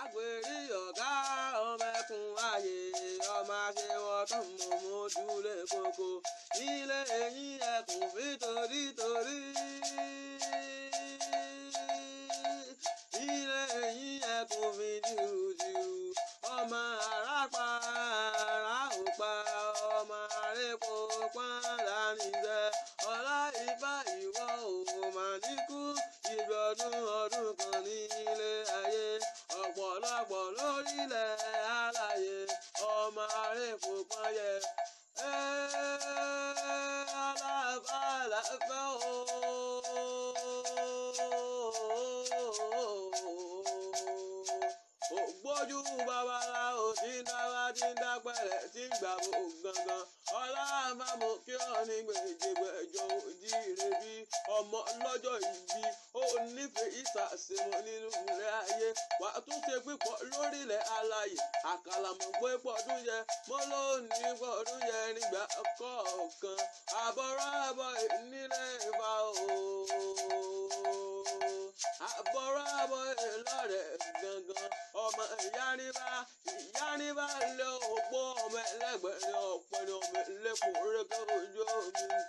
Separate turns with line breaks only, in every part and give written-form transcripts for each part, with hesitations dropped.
Àgbèrè ọ̀gá ọmọ ẹkùn ayé ọmọ àṣẹ wọn tó mọ̀ mójúlé koko nílé eyín ẹkùn fi torítorí. Nílé eyín ẹkùn fi jìrùjìrù ọmọ àràpá àrà òpá ọmọ àrèpò pọ́nlá níjẹ́ ọlá ìfà ìwọ òun mà níkú ìgbọ̀dún ọdún kan nílé ayé ọ̀pọ̀lọpọ̀ lórílẹ̀ aláyé ọmọ àrèpò pọ́nyẹ. Aláfàlàfẹ́ ògbójú babaláwo tí ń dáwà tí ń dápẹ́rẹ́ tí ń gbàgbó gangan ọlá àmàmù kí ọ ní gbèjègbèjọ òjíire bí ọmọ lọ́jọ́ ìbí ó nífẹ̀ẹ́ ìsàsímọ́ nínú ilé ayé wà tún ṣe pípọ̀ lórílẹ̀ aláyè àkàlàmọ̀ pé pọ̀dún yẹ mọ́ ló ní pọ̀dún yẹ nígbà kọ̀ọ̀kan àbọ̀rọ̀ àbọ̀ nílé ìfà àbọ̀rọ̀ àbọ̀ ìlọrẹ̀ gangan ọmọ ìyáníbá lé òpó ọmọ ẹlẹ́gbẹ̀ẹ́ ọ̀pẹ ni ọmọ ẹlẹ́kùn rẹ́gẹ́ ojú omi.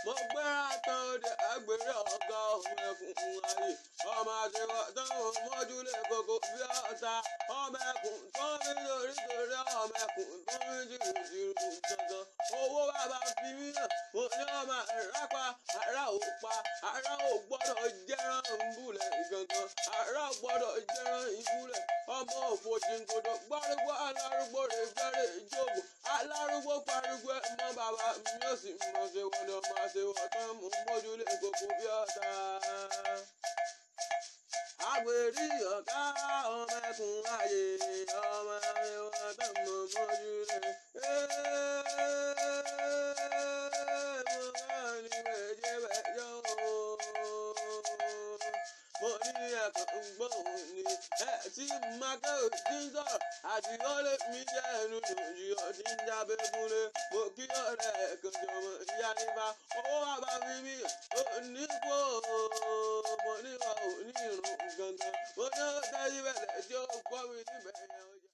Mo gbéra tán òde àgbèrè ọ̀gá ọmọ ẹkùn ayé ọmọ àṣewọ̀ tán mọ́júlé koko bí ọ̀tá ọmọ ẹkùn tó ń fi torítorí ọmọ ẹkùn tó ń fi jìrìjìrì gangan owó bàbá fi mí hàn mo ní ọmọ àràpá àrà ò pa àrà ò gbọ́dọ̀ jẹ́rán ìbúlẹ̀ gangan àrà ò gbọ́dọ̀ jẹ́rán ìbúlẹ̀ ọmọ òfòjìngodò gbárùgbó alárúgbó rẹ̀ fẹ́rẹ̀ ìjókòó alárúgbó parúgbó ẹ̀mọ́ bàbá mi ó sì mọ̀ ṣe wọ́n ní ọmọ àṣewọ̀ tán mo mójúlé koko bí ọ̀tá. Àgbèrè ọ̀gá ọmọ ẹkùn ayé ọmọ àṣewọ̀ tán mo mójúlé. Mo kàn ní gbèjègbèjọ mo ní ẹ̀kan gbóhùn ni tí mákẹ́ òtí ń sọ̀rọ̀ àti ọ̀lẹ́ mi jẹ́ ẹnu lòdì ọtí ń jábẹ́ fúnlé mo kí ọ̀rẹ́ ẹ̀kan jọmọ ìyá nípa owó bàbá mi mi ò nípò mo ní wa ò ní ìrùn gangan mo ní ó tẹ́jú bẹ̀rẹ̀ tí ó gbọ́ mi níbẹ̀ yẹn ọjà.